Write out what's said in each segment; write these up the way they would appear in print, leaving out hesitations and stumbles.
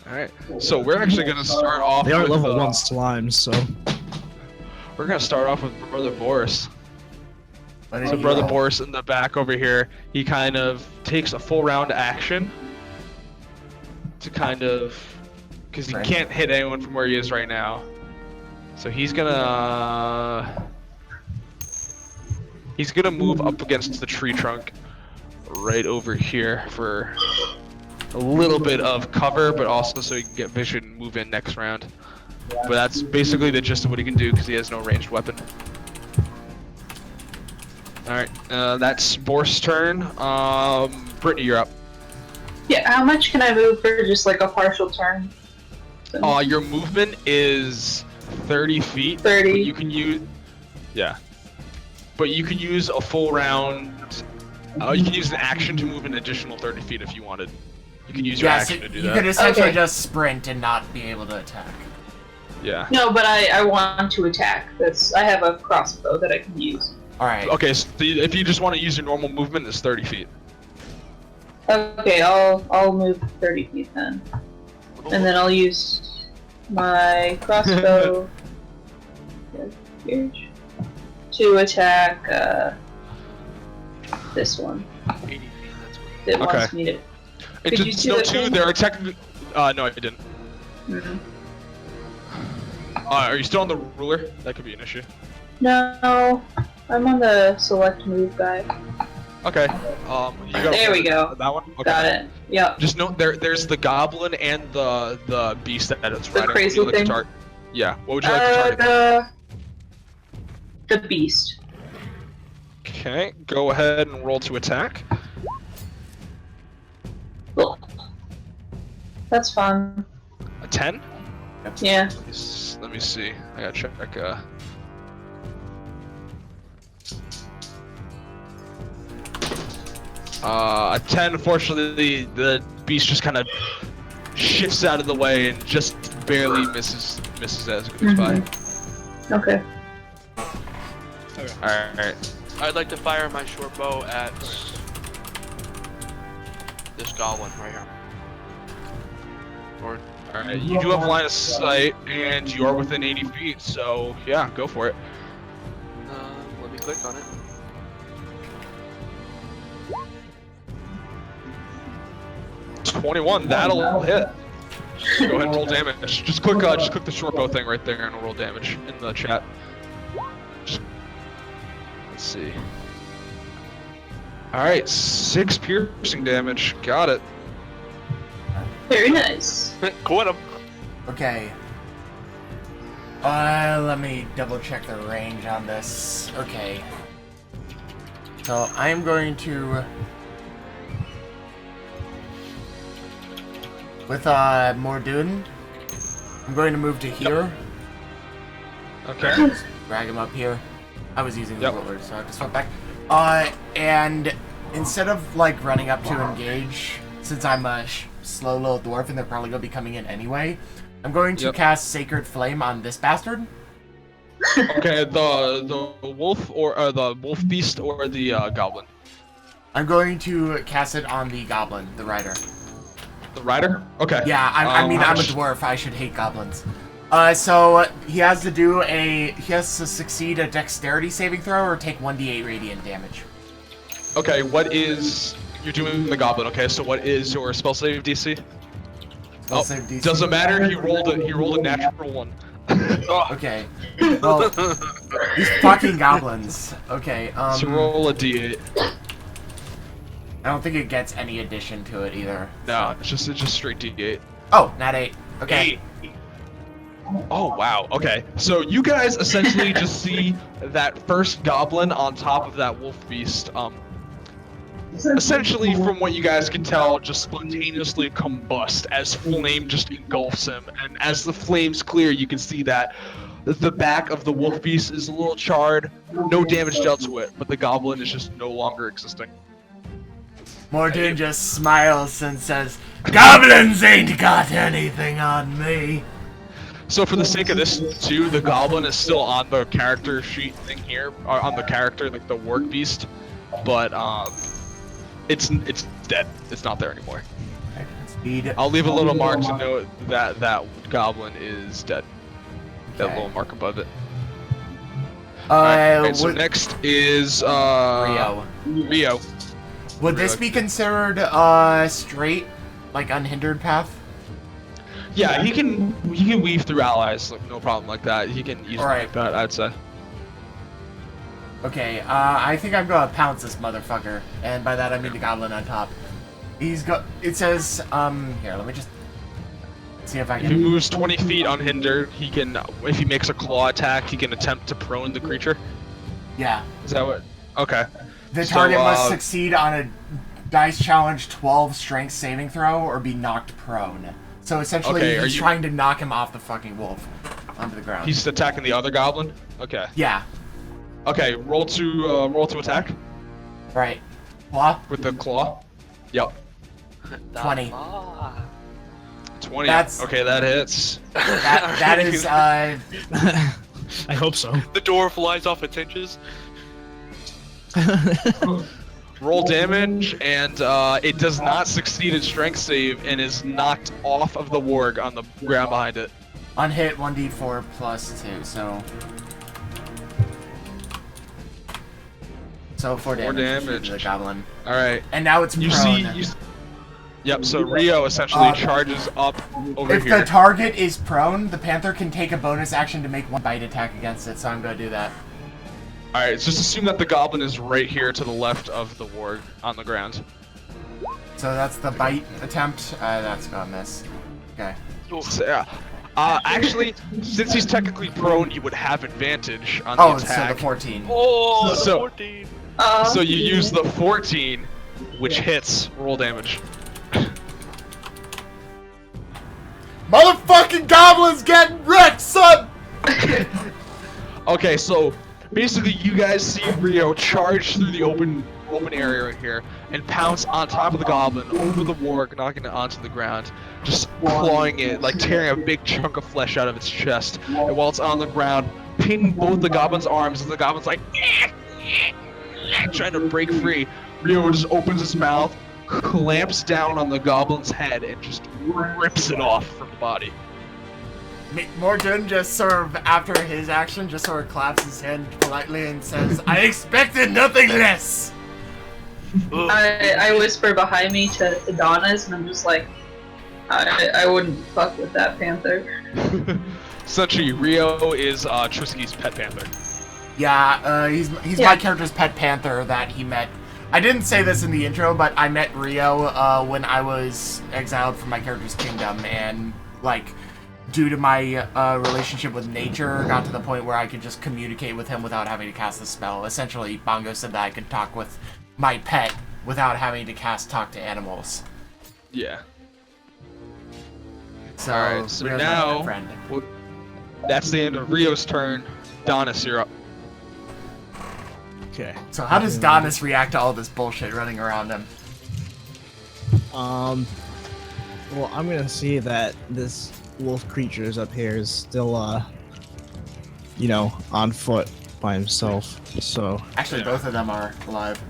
Alright, so we're actually gonna start off They are with, level 1 slimes, so... We're gonna start off with Brother Boris. What So Brother Boris in the back over here, he kind of takes a full round action to kind of... Because he can't hit anyone from where he is right now. So he's gonna... He's gonna move up against the tree trunk right over here for a little bit of cover, but also so he can get vision and move in next round. But that's basically the gist of what he can do because he has no ranged weapon. Alright, that's Boris' turn. Brittany, you're up. Yeah, how much can I move for just like a partial turn? Your movement is 30 feet. 30. But you can use... Yeah. But you can use a full round... you can use an action to move an additional 30 feet if you wanted. You can use your action to do that. You could essentially just sprint and not be able to attack. Yeah. No, but I want to attack. I have a crossbow that I can use. Alright. Okay, so if you just want to use your normal movement, it's 30 feet. Okay, I'll move 30 feet then. And then I'll use my crossbow to attack this one. 80 feet, that's It wants me to... Did you see no, the two, thing? there are technically... no, I didn't. Mm-hmm. Are you still on the ruler? That could be an issue. No, I'm on the select move guy. Okay. You got There we go. That one? Okay. Got it. Yep. Just note there's the goblin and the beast that it's The riding. crazy What would you like to thing? Yeah. What would you like to target? The beast. Okay. Go ahead and roll to attack. Cool. That's fun. A 10? Yeah. Let me see. I gotta check. A 10. Unfortunately, the beast just kind of shifts out of the way and just barely misses as it goes by. Okay. Alright. I'd like to fire my short bow at this goblin right here. Or Alright, you do have line of sight, and you are within 80 feet, so yeah, go for it. let me click on it. $21, that'll hit. Go ahead and roll damage. Just click the short bow thing right there and roll damage in the chat. Let's see. Alright, 6 piercing damage. Got it. Very nice. Quit him. Okay. Let me double check the range on this. Okay. So I'm going to... With Mordoon, I'm going to move to here. Okay. Just drag him up here. I was using the roller, so I just went back. And instead of like running up to engage, since I'm a slow little dwarf and they're probably gonna be coming in anyway, I'm going to cast Sacred Flame on this bastard. Okay, the wolf or the wolf beast or the goblin. I'm going to cast it on the goblin, the rider. The rider? Okay. Yeah, I mean, I'm a dwarf. I should hate goblins. So he has to succeed a dexterity saving throw or take 1d8 radiant damage. Okay, you're doing the goblin, okay, so what is your spell save DC? Spell save DC. Doesn't matter, he rolled a natural one. Okay. Well, these fucking goblins. Okay, So roll a d8. I don't think it gets any addition to it either. No, it's just straight d8. Oh, not 8. Okay. 8. Oh wow, okay. So you guys essentially just see that first goblin on top of that wolf beast, essentially from what you guys can tell, just spontaneously combust as flame just engulfs him, and as the flames clear, you can see that the back of the wolf beast is a little charred, no damage dealt to it, but the goblin is just no longer existing. Mordoon just smiles and says, "Goblins ain't got anything on me." So for the sake of this too, the goblin is still on the character sheet thing here, or on the character, like the work beast, but it's dead. It's not there anymore. Speed. I'll leave a little mark to note that that goblin is dead. That Okay. little mark above it. Alright, so would, next is Rio. Rio. Would this be considered straight, like unhindered path? Yeah, he can weave through allies, like, no problem like that. He can easily Alright. make that, I'd say. Okay, I think I'm gonna pounce this motherfucker, and by that I mean the goblin on top. It says, here, let me just see if I If he can. moves 20 feet unhindered, he can, if he makes a claw attack, he can attempt to prone the creature. Yeah. Is that what? Okay. The So, target must succeed on a dice challenge 12 strength saving throw or be knocked prone. So essentially, Okay, he's trying to knock him off the fucking wolf onto the ground. He's attacking the other goblin? Okay. Yeah. Okay, roll to attack Right. Claw? with the claw. Yep. 20. 20. That's- Okay, that hits. That is, I hope so. The door flies off its hinges. Roll damage, and it does not succeed its strength save and is knocked off of the warg on the ground behind it. on hit 1d4 plus 2, so... So 4 damage. damage. To the goblin. Alright. And now it's You prone. see, yep, so Rio essentially charges up over If here. the target is prone, the panther can take a bonus action to make one bite attack against it, so I'm gonna do that. Alright, just assume that the goblin is right here to the left of the warg on the ground. So that's the bite attempt. That's gonna miss. Okay. So, yeah. Actually, since he's technically prone, you would have advantage on the Oh, so attack. the 14. Oh, the So- 14. So you use the 14, which hits. Roll damage. Motherfucking goblin's getting wrecked, son! Okay, so basically you guys see Rio charge through the open area right here and pounce on top of the goblin over the warg, knocking it onto the ground, just clawing it, like tearing a big chunk of flesh out of its chest. And while it's on the ground, pinning both the goblin's arms, and the goblin's like trying to break free. Rio just opens his mouth, clamps down on the goblin's head, and just rips it off from the body. Morgan just sort of, after his action, just sort of claps his hand politely and says, I expected nothing less! I whisper behind me to Donna's, and I'm just like, I wouldn't fuck with that panther. Essentially, Rio is Trisky's pet panther. Yeah, he's Yeah. my character's pet panther that he met. I didn't say this in the intro, but I met Rio when I was exiled from my character's kingdom, and like, due to my relationship with nature, got to the point where I could just communicate with him without having to cast a spell. Essentially, Bongo said that I could talk with my pet without having to cast talk to animals. Yeah. So, Alright, so Rio's my now pet friend. that's the end of Rio's turn. Donis, you're up. Okay. So how does Donis react to all this bullshit running around him? Well, I'm gonna see that this wolf creature is up here is still, you know, on foot by himself. So Actually, both of them are alive.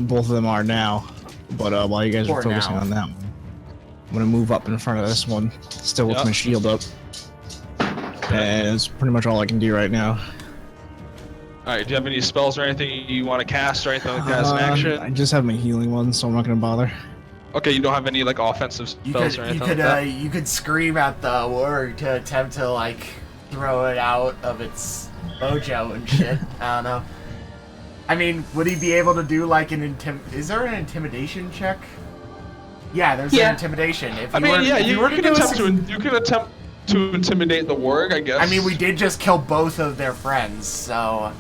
both of them are now. But while you guys For are focusing now. on that one, I'm gonna move up in front of this one, still with Yep. my shield up. And it's pretty much all I can do right now. Alright, do you have any spells or anything you want to cast or anything like that as an action? I just have my healing one, so I'm not gonna bother. Okay, you don't have any like offensive spells or anything like that? You could scream at the warg to attempt to like throw it out of its mojo and shit. I don't know. I mean, would he be able to do like an is there an intimidation check? Yeah, there's Yeah. an intimidation. If I you mean, were, yeah, if you were to can do a attempt suc- you can attempt to intimidate the warg, I guess. I mean, we did just kill both of their friends, so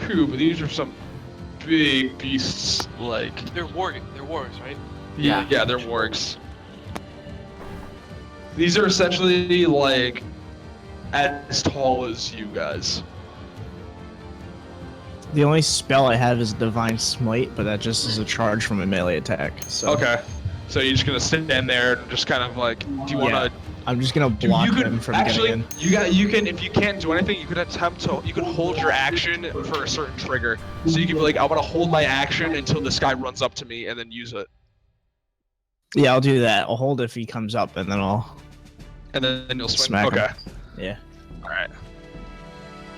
True, but these are some big beasts. Like, They're wargs, right? Yeah. yeah, they're wargs. These are essentially like as tall as you guys. The only spell I have is Divine Smite, but that just is a charge from a melee attack. So Okay, so you're just gonna stand there and just kind of like, do you want to? I'm just gonna Dude, block you could him from actually, getting in. you can, if you can't do anything, you could attempt to, you could hold your action for a certain trigger. So you could be like, I want to hold my action until this guy runs up to me and then use it. Yeah, I'll do that. I'll hold if he comes up, and then I'll. And then you'll swing. Smack him. Okay. Yeah. All right.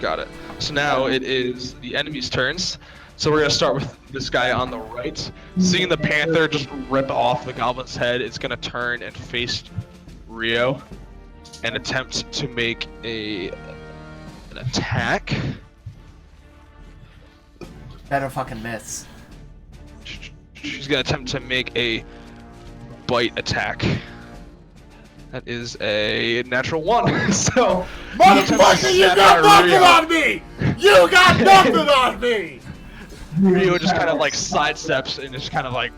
Got it. So now it is the enemy's turns. So we're gonna start with this guy on the right. Seeing the panther just rip off the goblin's head, it's gonna turn and face Rio and attempt to make an attack. Better fucking miss. She's gonna attempt to make a bite attack. That is a natural 1. So Motherfucker, you got nothing on me! You got nothing on me! Rio just kind of like sidesteps and just kind of like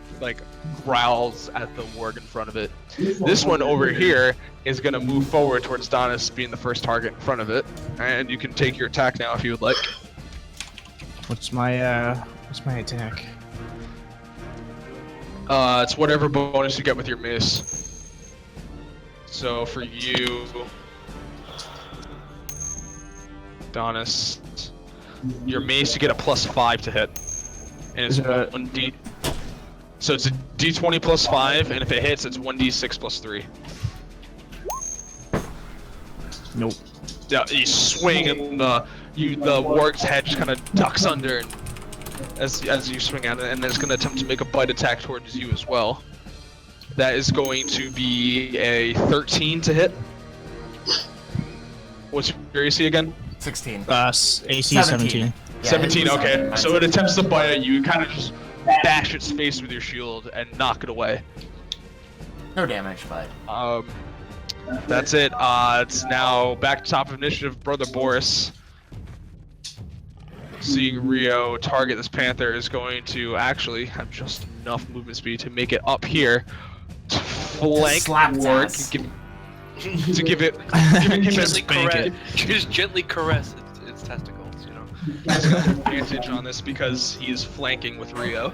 growls at the warg in front of it. This one over here is gonna move forward towards Donis, being the first target in front of it, and you can take your attack now if you would like. What's my attack? It's whatever bonus you get with your mace. So for you, Donis, your mace you get a +5 to hit, and it's 1d. So it's a d20 +5, and if it hits, it's 1d6 +3. Nope. Yeah, you swing, and the warg's head just kind of ducks under, and as you swing at it, and then it's going to attempt to make a bite attack towards you as well. That is going to be a 13 to hit. What's your AC again? 16. AC 17. Yeah, 17, it's okay. 17. So it attempts to bite at you. You kind of just bash its face with your shield and knock it away. No damage, but... That's it. It's now back to top of initiative, Brother Boris. Seeing Rio target this panther is going to actually have just enough movement speed to make it up here to flank slap its Warg, ass. to give it Gently caress. Just gently caress its testicles, you know. He's got an advantage on this because he is flanking with Rio.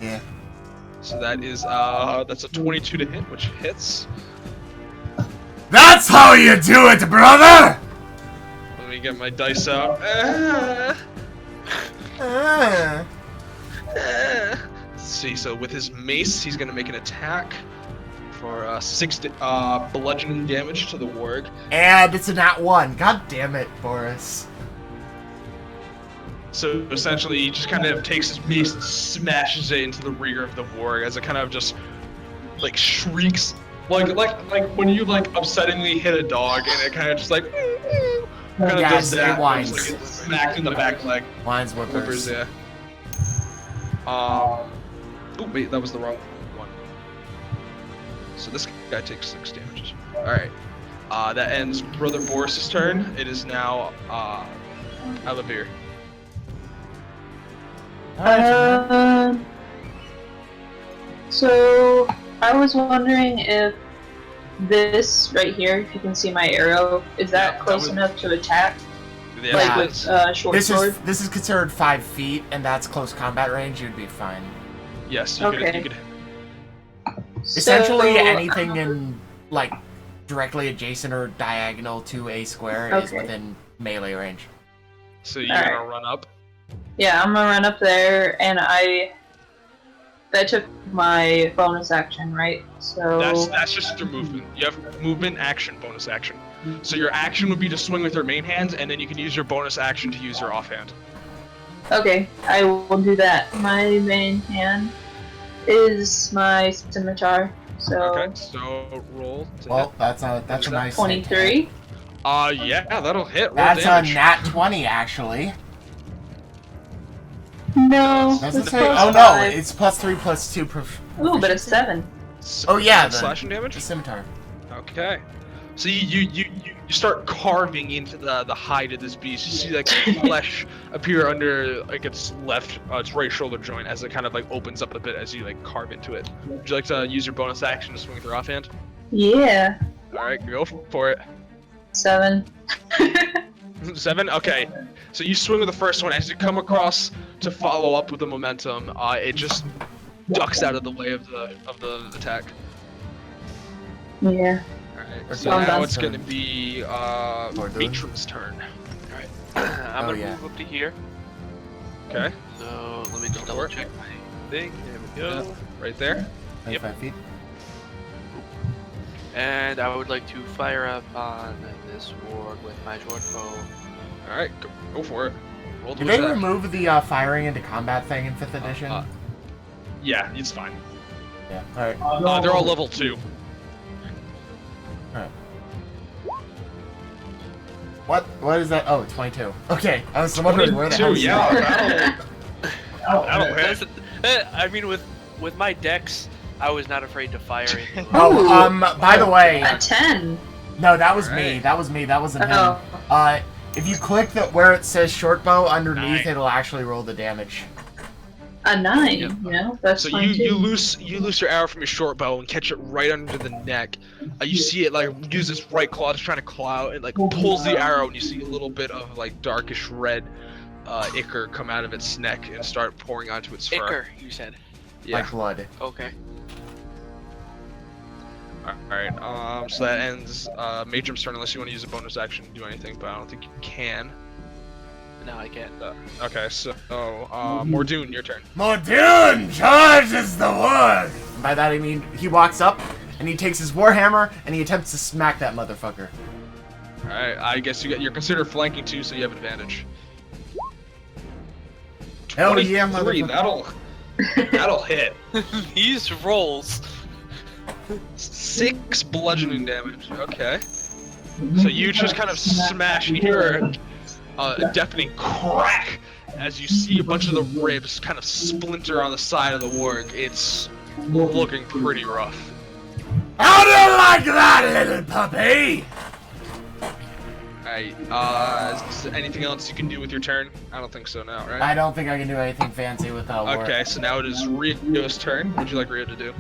Yeah. So that is that's a 22 to hit, which hits. That's how you do it, brother! Let me get my dice out. Let's see. So with his mace, he's gonna make an attack for 6 bludgeoning damage to the warg. And it's a nat 1. God damn it, Boris. So essentially, he just kind of takes his mace and smashes it into the rear of the warg as it kind of just like shrieks, like when you like upsettingly hit a dog and it kind of just like kind of Yes, does that. it whines. Just, like, it's smacked in the back leg. Whines Whippers, whippers. yeah. Oh wait, that was the wrong one. So this guy takes 6 damages. All right. That ends Brother Boris's turn. It is now Alephs. So I was wondering if this right here, if you can see my arrow, is that Yeah, close that enough to attack? Yeah, Like it with is. short This sword? is this is considered 5 feet, and that's close combat range. You'd be fine. Yes, you Okay. could. Essentially, So- anything in like directly adjacent or diagonal to a square is Okay. within melee range. So you're Alright. gonna run up. Yeah, I'm gonna run up there, and that took my bonus action, right? So That's just your movement. You have movement, action, bonus action. So your action would be to swing with your main hand, and then you can use your bonus action to use your offhand. okay, I will do that. My main hand is my scimitar, so Okay, so roll to Well, that's a nice 23. hit. yeah, that'll hit. Roll That's damage. a nat 20 actually. No, Does it's it say? plus Oh no, 5. it's +3 +2. Ooh, but it's 7. Oh yeah, the slashing damage. scimitar. Okay. So you start carving into the hide of this beast. You see like flesh appear under like its right shoulder joint as it kind of like opens up a bit as you like carve into it. Would you like to use your bonus action to swing with your offhand? Yeah, All right, go for it. 7. 7. Okay. So you swing with the first one. As you come across to follow up with the momentum, it just ducks out of the way of the attack. Yeah. Alright, so Well now done. it's gonna be Matron's turn. Alright. I'm gonna yeah. move up to here. Okay. So let me just Go for double it. check my thing. There we go. Yeah, right there. 25 feet. And I would like to fire up on this warg with my short bow. All right, go for it. Roll to Did they attack. remove the firing into combat thing in 5th edition? Yeah, it's fine. Yeah. Alright. They're all level 2. Alright. What is that? Oh, 22. Okay, I was wondering where the hell 22, yeah, that'll hit. I mean, with my dex, I was not afraid to fire into Oh, by the way, A 10. no, that was me. Alright. That was me. That wasn't him. Oh. If you click where it says short bow underneath, Nine. it'll actually roll the damage. A 9. Yep. You know, that's So fine you too. loose your arrow from your short bow and catch it right under the neck. You see it like use its right claw to try to claw out. It like pulls the arrow and you see a little bit of like darkish red ichor come out of its neck and start pouring onto its fur. Ichor, you said. Yeah. Like blood. Okay. Alright, so that ends Major's turn unless you want to use a bonus action to do anything, but I don't think you can. No, I can't. Okay, so Mordoon, your turn. Mordoon charges the warg! By that I mean he walks up and he takes his warhammer and he attempts to smack that motherfucker. Alright, I guess you're considered flanking too, so you have advantage. Hell yeah, 23, motherfucker. that'll hit. These rolls. 6 bludgeoning damage. Okay. So you just kind of smash. You hear a deafening crack as you see a bunch of the ribs kind of splinter on the side of the warg. It's looking pretty rough. How do you like that, little puppy? Alright, is there anything else you can do with your turn? I don't think so now, right? I don't think I can do anything fancy with that warg. Okay, so now it is Rio's turn. What would you like Rio to do?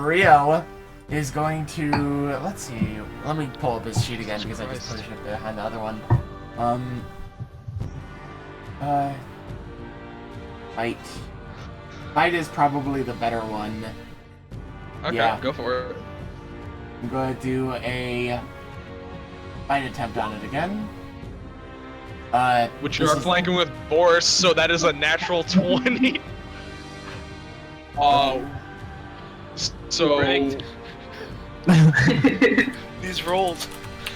Rio is going to, let's see, let me pull up his sheet again because I just put it behind the other one. Fight. Fight is probably the better one. Okay, Yeah. go for it. I'm going to do a fight attempt on it again. Which you this are is- flanking with Boris, so that is a natural 20. So Rigged. These rolls.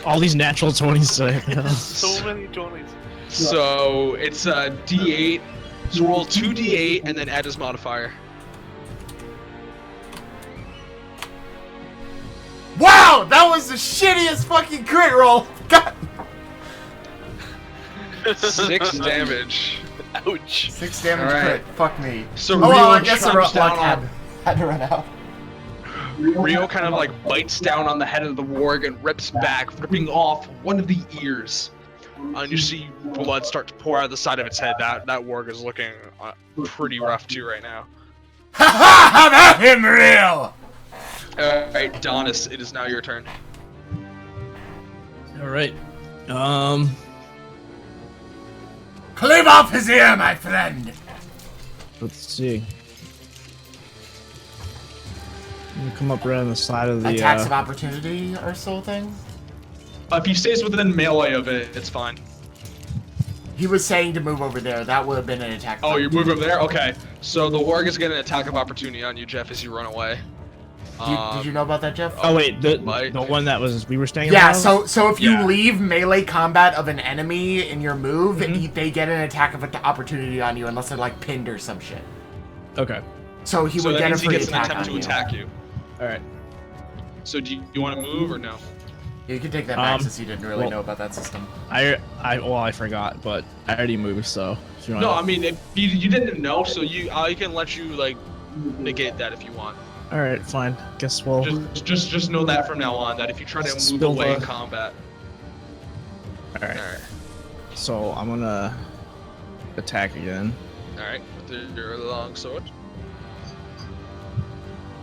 All these natural 20s today. So many 20s. So it's a D8. So roll 2d8 and then add his modifier. Wow, that was the shittiest fucking crit roll. God. 6 damage. Ouch. 6 damage Alright. crit. Fuck me. So Oh, well, Rio I guess the chomps down luck on had to run out. Rio kind of like bites down on the head of the warg and rips back, ripping off one of the ears. And you see blood start to pour out of the side of its head. That warg is looking pretty rough too right now. Ha ha! How about him, Rio? Alright, Donis, it is now your turn. All right. Clip off his ear, my friend. Let's see. I'm gonna come up right on the side of the. Attacks of opportunity or so thing? If he stays within melee of it, it's fine. He was saying to move over there. That would have been an attack. Oh, you're moving over there? Okay. So the warg is getting an attack of opportunity on you, Jeff, as you run away. Did you know about that, Jeff? Oh wait, the Might. one that was we were staying. Yeah, in the house? so if you Yeah. leave melee combat of an enemy in your move, they get an attack of opportunity on you unless they're like pinned or some shit. Okay. So he So would that get a means he free gets an attack attempt on to you. attack you. All right. So do you want to move or no? You can take that back Um, since you didn't really well- know about that system. I forgot, but I already moved, so. If you No, I wanna... mean, if you didn't know, so I can let you, like, negate that if you want. All right, fine. Guess we'll. Just know that from now on, that if you try to move Spill away in the- combat. All right. Alright. So I'm gonna attack again. Alright, with your long sword.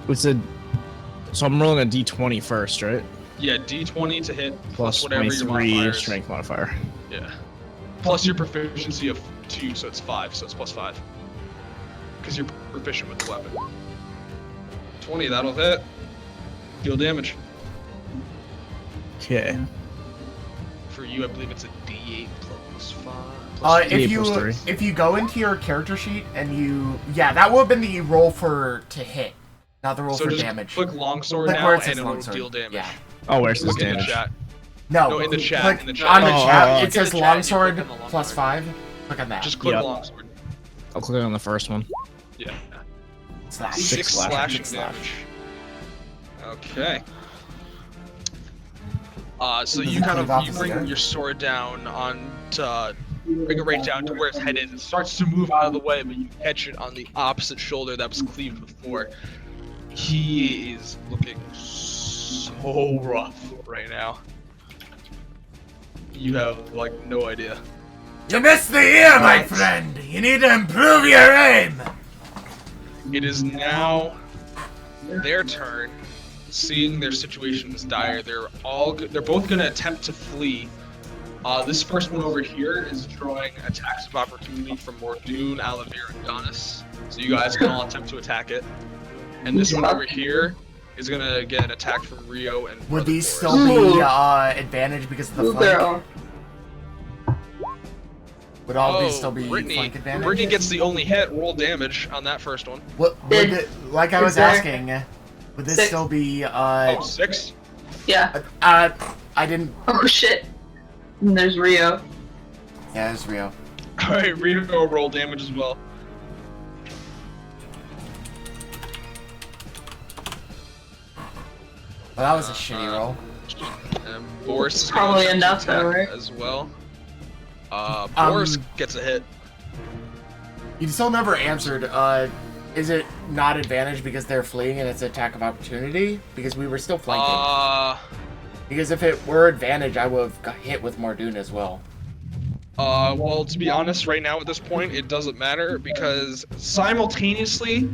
It's a. So I'm rolling a d20 first, right? Yeah, d20 to hit, Plus whatever your 23 modifier is. strength modifier. Yeah. Plus your proficiency of 2, so it's 5, so it's plus 5. Because you're proficient with the weapon. 20, that'll hit. Deal damage. Okay. For you, I believe it's a d8 plus 5. Plus D8 plus 3. If you go into your character sheet and that would have been the roll to hit, Now the roll So for just damage. click longsword Click now, where it and says it will longsword. deal damage. Yeah. Oh, where's this Look in the damage? chat. No, No, in the chat, Click in the chat. on the Oh, chat. oh, It oh. says In the chat, you click longsword on the longsword. plus 5. Click on that. Just click Yep. longsword. I'll click on the first one. Yeah. Slash. 6 slashing. slashing Six slash. damage. Okay. So Does you it kind cleave off of you his bring ear? your sword down on to bring it right down to where his head is. It starts to move out of the way, but you catch it on the opposite shoulder that was cleaved before. He is looking so rough right now. You have like no idea. You missed the ear, my friend. You need to improve your aim. It is now their turn. Seeing their situation is dire, they're both going to attempt to flee. This first one over here is drawing attacks of opportunity from Mordoon, Alavir, and Donis. So you guys can all attempt to attack it. And this one over here is going to get an attack from Rio and Would Brother these Boris. still be advantage because of the Ooh, flank? girl. Would all these still be Brittany. flank advantage? Brittany gets the only hit. Roll damage on that first one. What, would it, like I was Is there- asking, would this 6. still be Oh, 6? Yeah. I didn't. Oh shit. And there's Rio. Yeah, it's Rio. Alright, Rio roll damage as well. Well, that was a shitty roll. And Boris is Probably going to enough attack though, right? as well. Boris gets a hit. You still never answered. Is it not advantage because they're fleeing and it's attack of opportunity? Because we were still flanking. Because if it were advantage, I would have got hit with Mordoon as well. Well, to be honest, right now at this point, it doesn't matter because simultaneously,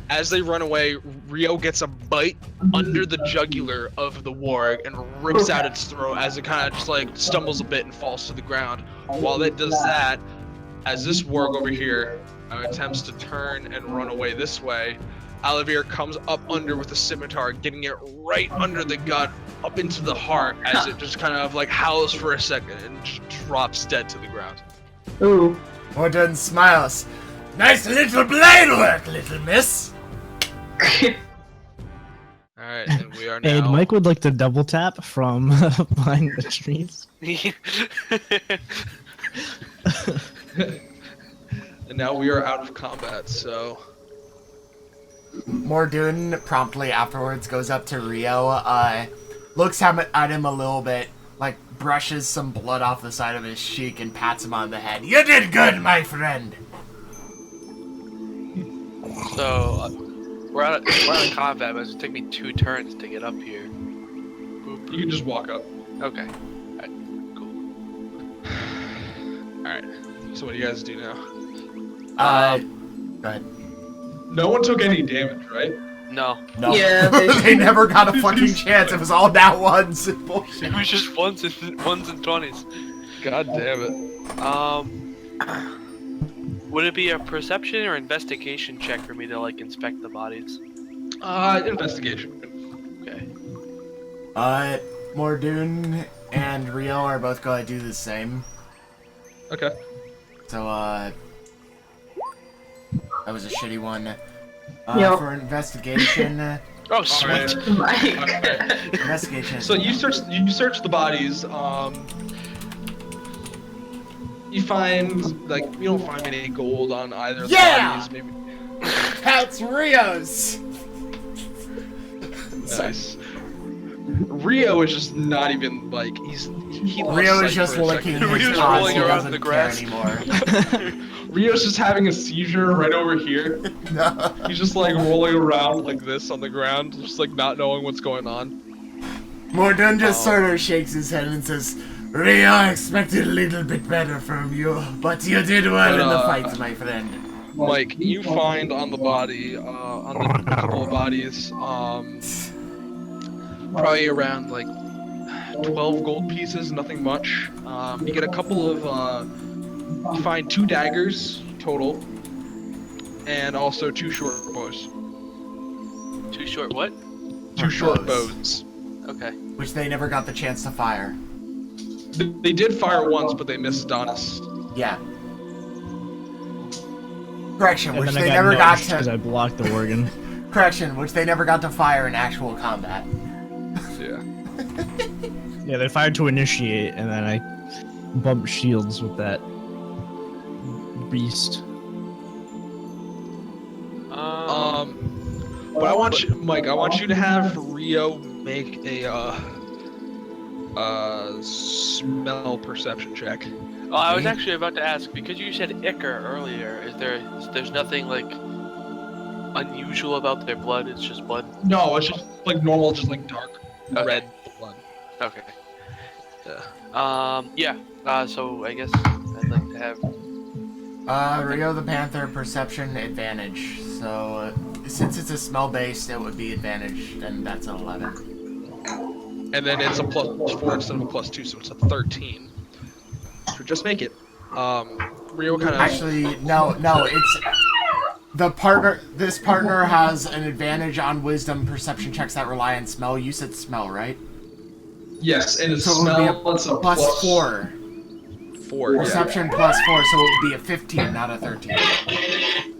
as they run away, Rio gets a bite under the jugular of the warg and rips out its throat as it kind of just like stumbles a bit and falls to the ground. While it does that, as this warg over here attempts to turn and run away this way, Alavir comes up under with a scimitar, getting it right under the gut, up into the heart, as it just kind of like howls for a second and just drops dead to the ground. Ooh. Mordoon smiles. Nice little blade work, little miss. Alright, and we are now... And Mike would like to double tap from behind the trees. And now we are out of combat, so... Mordoon promptly afterwards goes up to Rio, looks at him a little bit, like brushes some blood off the side of his cheek and pats him on the head. You did good, my friend. So, we're out of combat, but it's gonna take me 2 turns to get up here. You can just walk up. Okay. Alright, cool. Alright, so what do you guys do now? Go ahead. No one took any damage, right? No. No. Yeah, they never got a fucking chance. It was all that ones. Bullshit. It was just ones and 20s. God damn it. Would it be a perception or investigation check for me to like inspect the bodies? Investigation. Okay. Mordoon and Rio are both gonna do the same. Okay. So, that was a shitty one. Yep. For investigation, Oh, sweet. Mike. investigation. So you search the bodies, you find, like, you don't find any gold on either of the bodies, maybe. That's Rio's! Nice. Rio is just not even, like, he lost Rio is sight just for a licking second. his Rio's paws. rolling He around doesn't the care grass. anymore. Rio's just having a seizure right over here. No. He's just, like, rolling around like this on the ground, just, like, not knowing what's going on. Mordoon just sort of shakes his head and says, Rio, I expected a little bit better from you, but you did well in the fight, my friend. Mike, you find on the body, on the couple of bodies, probably around like 12 gold pieces, nothing much. You get a couple of, you find 2 daggers total, and also 2 short bows. 2 short what? 2 short bows. Okay. Which they never got the chance to fire. They did fire once, but they missed Donis. Yeah. Correction, And which then they I never got because to. I blocked the organ. Correction, which they never got to fire in actual combat. Yeah. Yeah, they fired to initiate, and then I bumped shields with that beast. But I want you, Mike. I want you to have Rio make a smell perception check. Oh, I was actually about to ask, because you said ichor earlier, there's nothing like unusual about their blood, it's just blood? No, it's just like normal, just like dark red blood. Okay. Yeah. So I guess I'd like to have... Rio the Panther perception advantage. So, since it's a smell based, it would be advantage, and that's an 11. And then it's a +4 instead of a +2, so it's a 13. So just make it. Rio kind of... Actually, no, it's... The partner, this partner has an advantage on wisdom perception checks that rely on smell. You said smell, right? Yes, and it's So it would smell, be a it's a +4. 4, yeah. Perception +4, so it would be a 15, not a 13.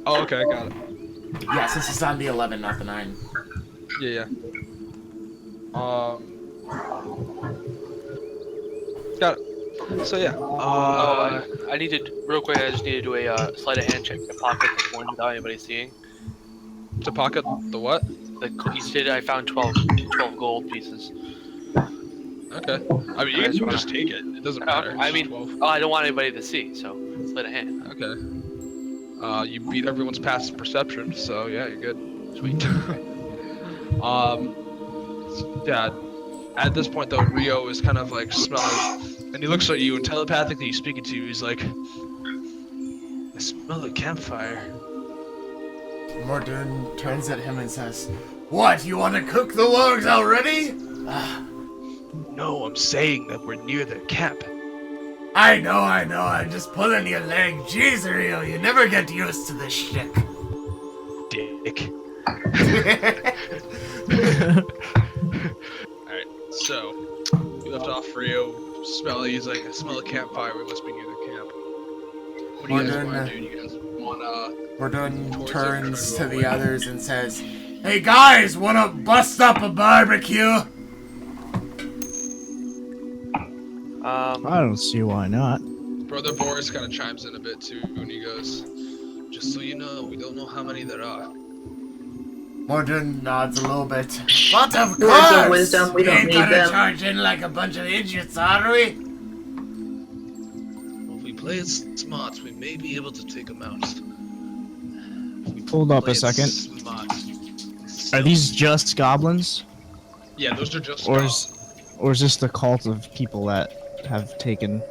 Oh, okay, got it. Yeah, since it's on the 11, not the 9. Yeah. Got it. So yeah. I need to, real quick, I just need to do a sleight of hand check to pocket the coin without anybody seeing. To pocket the what? You said I found 12 gold pieces. Okay. I mean, you can just take it. It doesn't matter. I mean, 12. I don't want anybody to see, so sleight of hand. Okay. You beat everyone's passive perception, so yeah, you're good. Sweet. Yeah. At this point, though, Rio is kind of like smelling, and he looks at you, and telepathically he's speaking to you. He's like, "I smell a campfire." Mordun turns at him and says, "What, you want to cook the logs already?" No, I'm saying that we're near their camp. I know, I'm just pulling your leg. Jeez, Rio, you never get used to this shit. Dick. Alright, so we left off Rio. He's like, I smell a campfire, we must be near the camp. What do you guys want to do? You guys want Mordun turns to the others and says, "Hey guys, wanna bust up a barbecue?" I don't see why not. Brother Boris kind of chimes in a bit too, and he goes, "Just so you know, we don't know how many there are." Mordun nods a little bit. But of Words course! of wisdom, we don't ain't need gonna them. charge in like a bunch of idiots, are we? Well, if we play it smart, we may be able to take them out. Hold up a second. Smart. Are these just goblins? Yeah, those are just. Or is this the cult of people that have taken...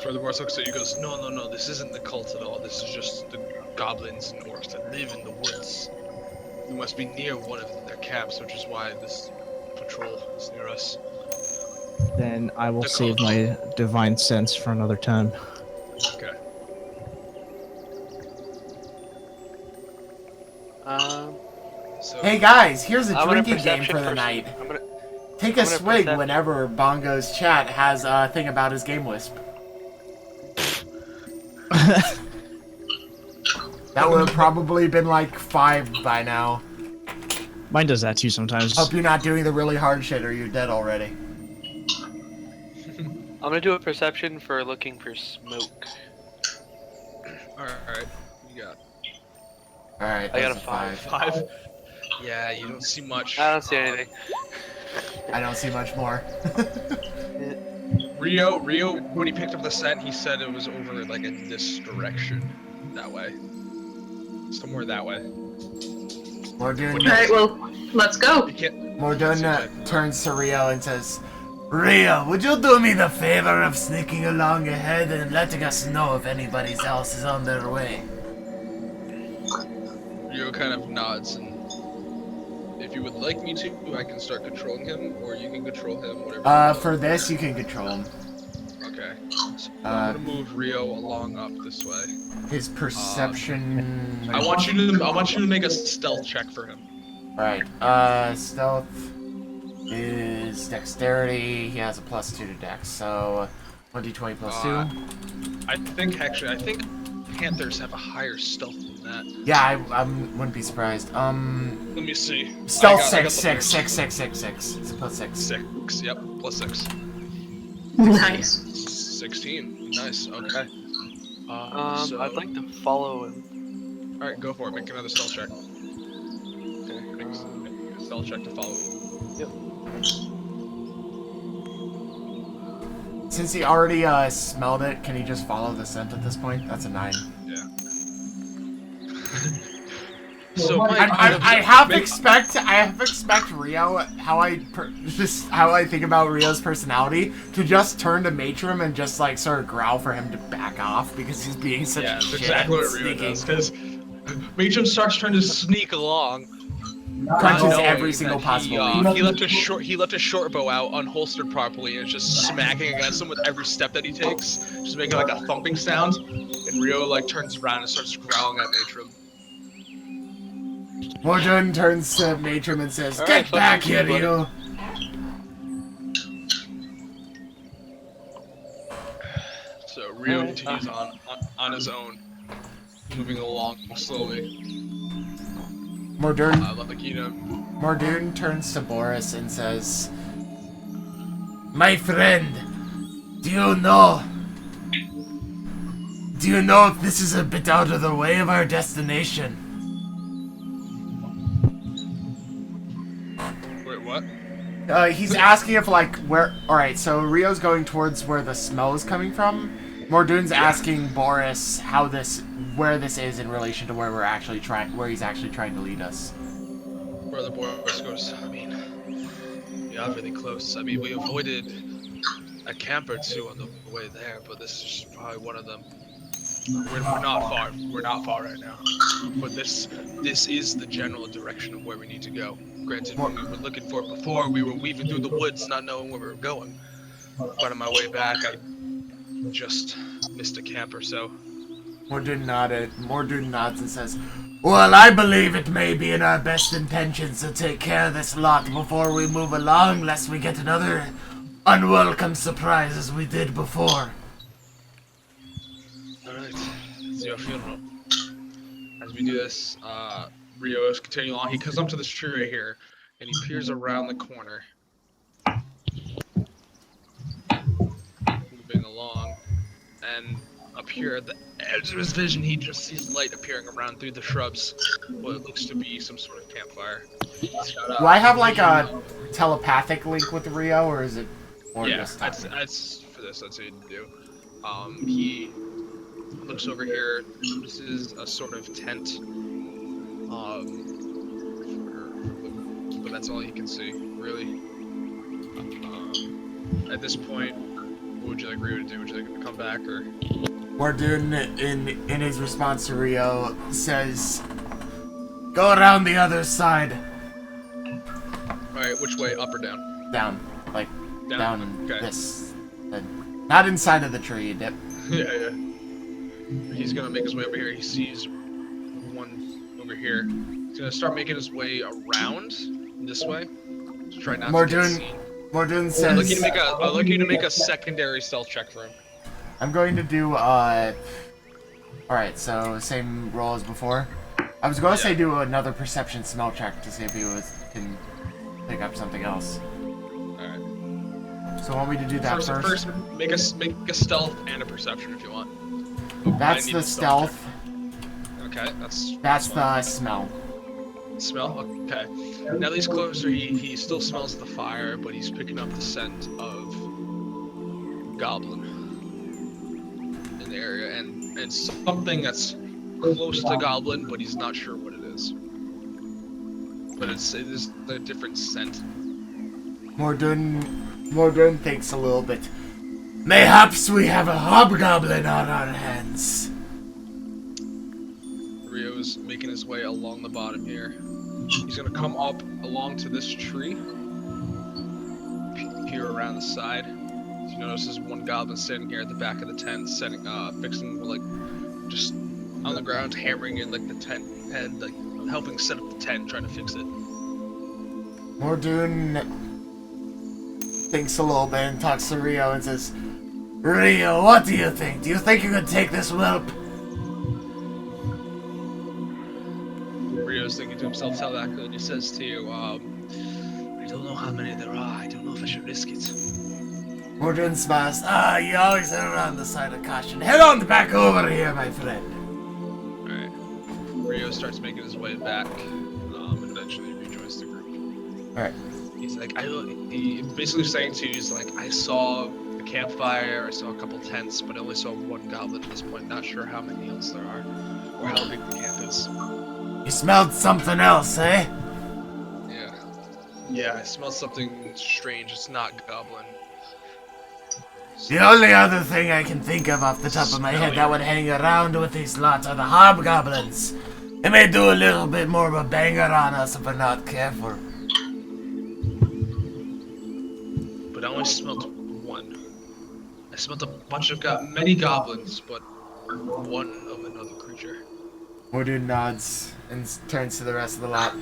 Brother Boris looks at you and goes, no, this isn't the cult at all. This is just the goblins and orcs that live in the woods. We must be near one of their camps, which is why this patrol is near us. Then I will save my divine sense for another time. Okay. So, Hey guys, here's a I'm gonna drinking game perception for the first. night. Take I'm a gonna swig percep- whenever Bongo's chat has a thing about his game wisp. That would have probably been like 5 by now. Mine does that too sometimes. Hope you're not doing the really hard shit or you're dead already. I'm gonna do a perception for looking for smoke. alright, you got Alright, I got that's a 5. 5. Yeah, you don't see much. I don't see anything. I don't see much more. Rio, when he picked up the scent, he said it was over like in this direction, that way, somewhere that way. Alright, well, let's go. You can't. Mordun turns to Rio and says, "Rio, would you do me the favor of sneaking along ahead and letting us know if anybody else is on their way?" Rio kind of nods, and if you would like me to, I can start controlling him, or you can control him, whatever. For this, you can control him. Okay. So I'm gonna move Rio along up this way. His perception... I want you to make a stealth check for him. Right. Stealth is dexterity. He has a +2 to dex, so 1d20 +2. I think panthers have a higher stealth than that. Yeah, I wouldn't be surprised. Let me see. Stealth I got 6. the- It's a +6. 6. Yep, +6. Nice. 16. Nice. Okay. So, I'd like to follow him. All right, go for it. Make another stealth check. Okay. Make a stealth check to follow. Yep. Since he already smelled it, can he just follow the scent at this point? That's a 9. Yeah. So I half expect Rio how I think about Rio's personality to just turn to Matrim and just like sort of growl for him to back off because he's being such yeah, a that's shit exactly what Rio sneaking. does. Because Matron starts trying to sneak along. Punches knowing every single that possible he, lead. he left a short bow out, unholstered properly, and is just smacking against him with every step that he takes, just making like a thumping sound. And Rio like turns around and starts growling at Matron. Mordun turns to Matrim and says, All "Get right, back fuck you, here, buddy." you!" So Rio continues on his own, moving along slowly. Mordun turns to Boris and says, "My friend, do you know if this is a bit out of the way of our destination?" Wait, what? He's asking if like where. All right, so Rio's going towards where the smell is coming from. Mordun's asking Boris where this is in relation to where he's actually trying to lead us. Where the Boris goes, I mean, yeah, really close. I mean, we avoided a camp or two on the way there, but this is probably one of them. We're not far. We're not far right now. But this is the general direction of where we need to go. Granted, when we were looking for it before, we were weaving through the woods, not knowing where we were going. But on my way back, I just missed a camp or so. Mordun nods and says, "Well, I believe it may be in our best intentions to take care of this lot before we move along, lest we get another unwelcome surprise as we did before." Alright, it's your funeral. As we do this, Rio is continuing on. He comes up to this tree right here, and he peers around the corner. Moving along, and up here at the edge of his vision, he just sees light appearing around through the shrubs. What looks to be some sort of campfire. Do I have like a telepathic link with Rio, or is it more Yeah, just that's for this. That's what he'd do. He looks over here. This is a sort of tent. But that's all you can see, really. At this point, what would you like Rio to do? Would you like him to come back, or? Mordun, in his response to Rio, says, "Go around the other side." Alright, which way? Up or down? Down. Like, down Okay. this. Not inside of the tree, Dip. Yeah. He's gonna make his way over here. He sees one over here. He's gonna start making his way around this way. To try not to get seen. Mordun I'd says, like you to make a secondary stealth check for him. I'm going to do, alright, so same roll as before. I was going to say do another perception smell check to see if he can pick up something else. Alright. So I want me to do that first? Make a stealth and a perception if you want. That's the stealth. Okay, That's the smell. Smell? Okay. Now that he's closer, he still smells the fire, but he's picking up the scent of goblin in the area, and something that's close to goblin, but he's not sure what it is. But it is a different scent. Mordun thinks a little bit. Mayhaps we have a hobgoblin on our hands. Rio's making his way along the bottom here. He's gonna come up along to this tree, peer around the side. So you notice there's one goblin standing here at the back of the tent, fixing like just on the ground, hammering in like the tent head, like helping set up the tent, trying to fix it. Mordun thinks a little bit and talks to Rio and says, "Rio, what do you think? Do you think you could take this whelp?" himself telepathically and he says to you, I don't know how many there are. I don't know if I should risk it. Mordun smiles. You always err on the side of caution. Head on back over here, my friend. Alright. Rio starts making his way back, and eventually rejoins the group. Alright. He's like, he basically saying to you, he's like, I saw a campfire, I saw a couple tents, but I only saw one goblin at this point. Not sure how many else there are, or how big the camp is. You smelled something else, eh? Yeah, I smelled something strange. It's not goblin. The only other thing I can think of off the top of my head that would hang around with these lots are the hobgoblins. They may do a little bit more of a banger on us if we're not careful. But I only smelled one. I smelled a bunch of many goblins, but one of another creature. Mordun nods and turns to the rest of the lot.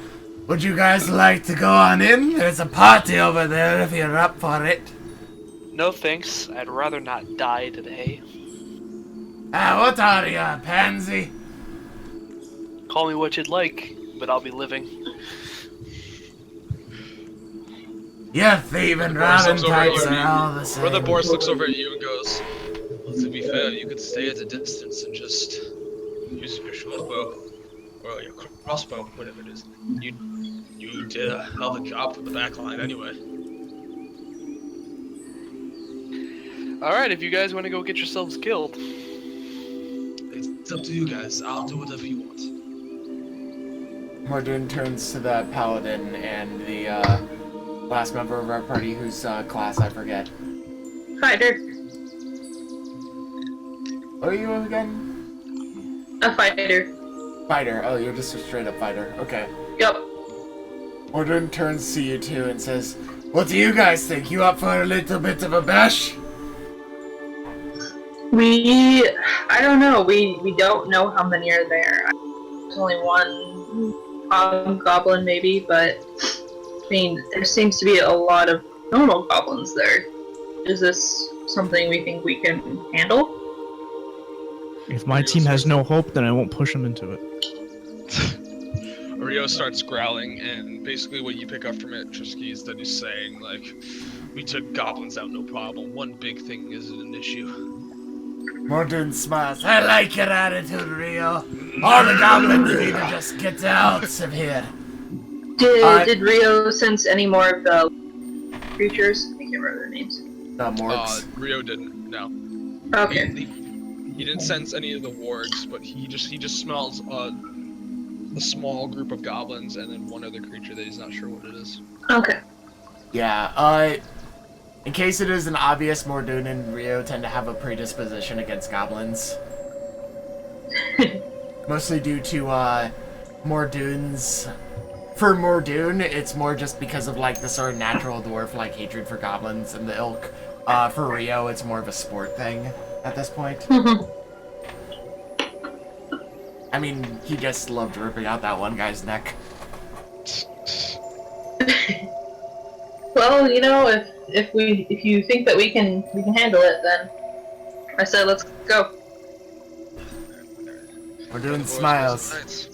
Would you guys like to go on in? There's a party over there if you're up for it. No thanks. I'd rather not die today. What are ya, pansy? Call me what you'd like, but I'll be living. Your thieving robbing types are all the same. Brother Boris looks over at you and goes, well, to be fair, you could stay at a distance and just use your shortbow. Or your crossbow, whatever it is. You did a hell of a job for the back line anyway. Alright, if you guys want to go get yourselves killed. It's up to you guys. I'll do whatever you want. Mordun turns to the paladin and the last member of our party whose class I forget. Fighter. What are you again? A fighter. Fighter. Oh, you're just a straight up fighter. Okay. Yep. Mordun turns to you two and says, what do you guys think? You up for a little bit of a bash? I don't know. We don't know how many are there. There's only one hobgoblin maybe, but I mean, there seems to be a lot of normal goblins there. Is this something we think we can handle? If my team has no hope, then I won't push them into it. Rio starts growling, and basically what you pick up from it, Trisky, is that he's saying, like, we took goblins out no problem. One big thing isn't an issue. Mordun smiles. I like your attitude, Rio. All the goblins need to just get out of here. Did Rio sense any more of the creatures? I can't remember their names. The morgs. Rio didn't, no. Okay. He didn't sense any of the wargs, but he just smells a small group of goblins and then one other creature that he's not sure what it is. Okay. Yeah, in case it isn't obvious, Mordun and Rio tend to have a predisposition against goblins. Mostly due to, Mordun's... For Mordun, it's more just because of, like, the sort of natural dwarf-like hatred for goblins and the ilk. For Rio, it's more of a sport thing at this point. I mean, he just loved ripping out that one guy's neck. Well, you know, if you think that we can handle it, then I say let's go. Mordun smiles.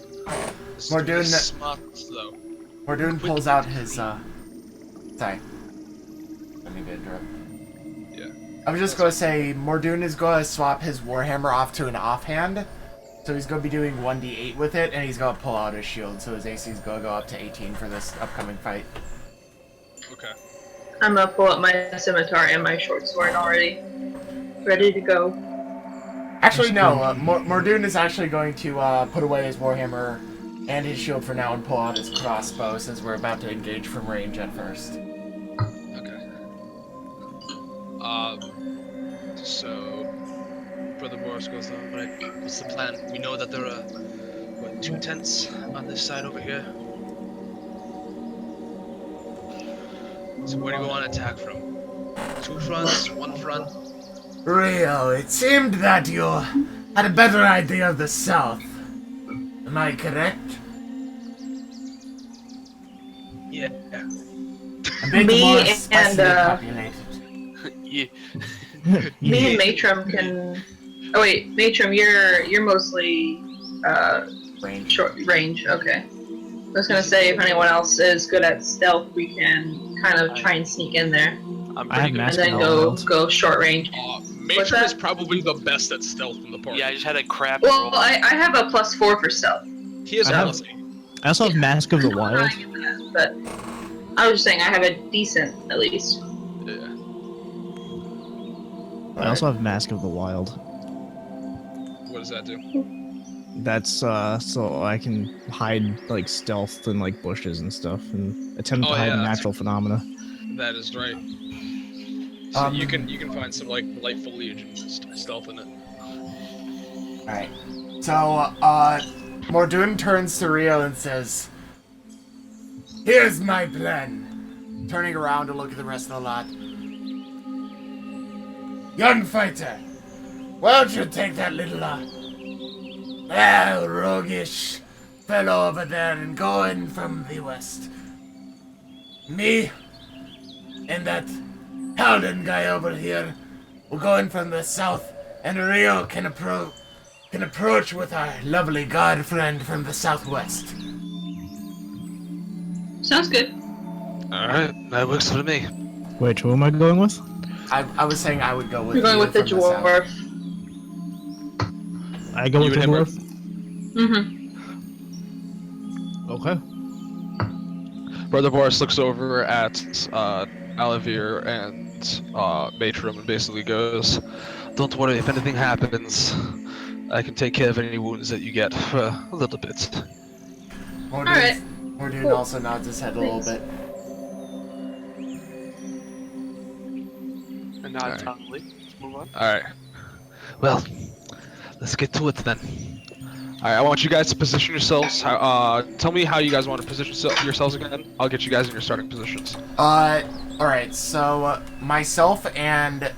Mordun pulls out his sorry. Let me interrupt. Yeah. I was just gonna say Mordun is gonna swap his warhammer off to an offhand. So he's gonna be doing 1d8 with it, and he's gonna pull out his shield, so his AC is gonna go up to 18 for this upcoming fight. Okay. I'm gonna pull up my scimitar and my short sword already. Ready to go. Actually, no. Mordun is actually going to put away his warhammer and his shield for now and pull out his crossbow, since we're about to engage from range at first. Okay. So Brother Boris goes, alright, what's the plan? We know that there are, what, 2 tents on this side over here? So where do we want to attack from? 2 fronts? 1 front? Rio, it seemed that you had a better idea of the south. Am I correct? Yeah. A bit Me more and, sparsely populated. Yeah. Me and Matrim can. Oh wait, Matrim, you're mostly Range. short range. Okay. I was gonna say, if anyone else is good at stealth, we can kind of try and sneak in there. I'm I have pretty good. And mask then of go wild. go short range. Matron that? is probably the best at stealth in the party. Yeah, I just had a crap Well, roll. I have a +4 for stealth. He has I have- plus 8. I also have Mask of the I don't know how Wild. I get that, but I was just saying I have a decent, at least. Yeah. I also have Mask of the Wild. What does that do? That's so I can hide like stealth in like bushes and stuff and attempt to Oh, hide yeah, that's- natural phenomena. That is right. So you can find some like light foliage and stealth in it. Alright. So, Mordoon turns to Rio and says, "Here's my plan." Turning around to look at the rest of the lot. "Young fighter, why don't you take that little, roguish fellow over there and go in from the west. Me and that Halden guy over here will go in from the south, and Rio can approach with our lovely god friend from the southwest." Sounds good. Alright, that works for me. Wait, who am I going with? I was saying I would go with We're going you with the from south. dwarf. I go You with the and him are- dwarf. Mm-hmm. Okay. Brother Boris looks over at Alavir and Matron and basically goes, "Don't worry, if anything happens, I can take care of any wounds that you get for a little bit." Alright. Mordoon Cool. also nods his head a little Thanks. bit. And not Alright. tonally. Let's move on. Alright. Well, let's get to it then. Alright, I want you guys to position yourselves. Tell me how you guys want to position yourselves again. I'll get you guys in your starting positions. Alright, so myself and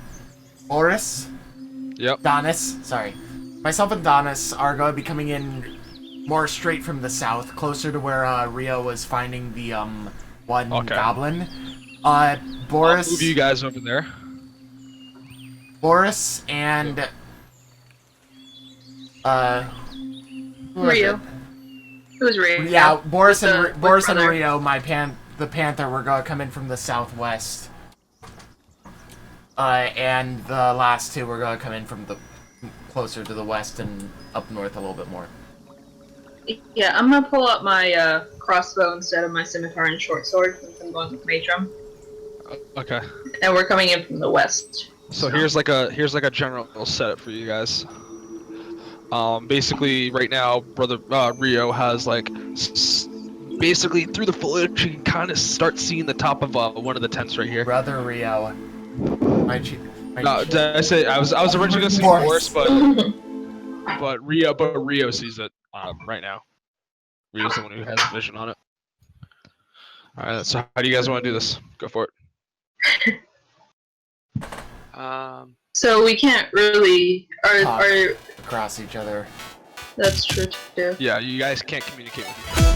Oris, Yep. Donis, sorry. Myself and Donis are going to be coming in more straight from the south, closer to where Rio was finding the one Okay. goblin. I'll Boris, move you guys over there. Boris and who was Rio. it? It was Rio. Yeah, Boris and With Boris and brother. Rio, the Panther, were going to come in from the southwest. And the last two were going to come in from the closer to the west and up north a little bit more. Yeah, I'm gonna pull up my crossbow instead of my scimitar and short sword since I'm going with Matron. Okay. And we're coming in from the west. So here's like a general setup for you guys. Basically right now, brother Rio has like basically through the foliage you can kind of start seeing the top of one of the tents right here. Brother Rio. No, did I say I was originally gonna see Boris. Boris, but Rio sees it right now. Rio's the one who has vision on it. All right, so how do you guys want to do this? Go for it. So we can't really. Talk. Are Across each other. that's true too. Yeah, you guys can't communicate with each other.